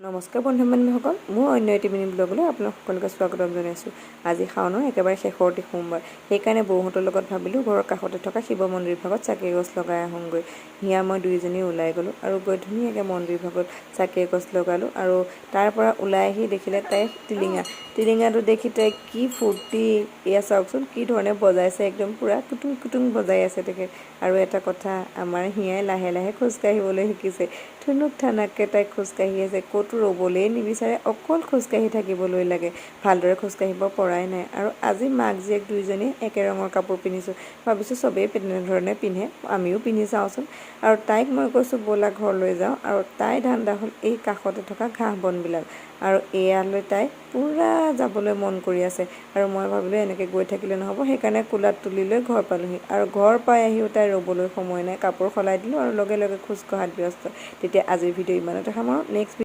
নমস্কাৰ বন্ধু-বান্ধৱীসকল, মোৰ অন্য এটি মিনি ব্লগলৈ আপোনালোক সকলোকে স্বাগতম জনাইছোঁ। আজি শাওনৰ একেবাৰে শেষৰটি সোমবাৰ, সেইকাৰণে বৌহঁতৰ লগত ভাবিলোঁ ঘৰৰ কাষতে থকা শিৱ মন্দিৰ ভাগত চাকি এগছ লগাই আহোঁগৈ। হিয়া মই দুয়োজনী ওলাই গ'লোঁ আৰু গৈ ধুনীয়াকৈ মন্দিৰ ভাগত চাকি এগছ লগালোঁ আৰু তাৰ পৰা ওলাই আহি দেখিলে তাই টিলিঙাটো দেখি তাই কি ফূৰ্তি। এয়া চাওকচোন কি ধৰণে বজাইছে, একদম পূৰা কুটুং কুটুং বজাই আছে তেখেত। আৰু এটা কথা, আমাৰ হিয়াই লাহে লাহে খোজকাঢ়িবলৈ শিকিছে। থুনুক থানাককৈ তাই খোজকাঢ়ি আছে, ক'তো ৰ'বলৈ নিবিচাৰে, অকল খোজকাঢ়ি থাকিবলৈ লাগে। ভালদৰে খোজকাঢ়িব পৰাই নাই। আৰু আজি মাক জীয়েক দুয়োজনী একে ৰঙৰ কাপোৰ পিন্ধিছোঁ, ভাবিছোঁ চবেই তেনেধৰণে পিন্ধে, আমিও পিন্ধি চাওঁচোন। আৰু তাইক মই কৈছোঁ ব'লা ঘৰলৈ যাওঁ, আৰু তাই ধান্দা হ'ল এই কাষতে থকা ঘাঁহ বনবিলাক, আৰু এয়ালৈ তাই পূৰা যাবলৈ মন কৰি আছে। আৰু মই ভাবিলোঁ এনেকৈ গৈ থাকিলে নহ'ব, সেইকাৰণে কোলাত তুলি লৈ ঘৰ পালোঁহি। আৰু ঘৰ পাই আহিও তাই ৰ'বলৈ সময় নাই, কাপোৰ সলাই দিলোঁ আৰু লগে লগে খোজ কঢ়াত ব্যস্ত। তেতিয়া আজিৰ ভিডিঅ' ইমানতে সামৰোঁ। নেক্সট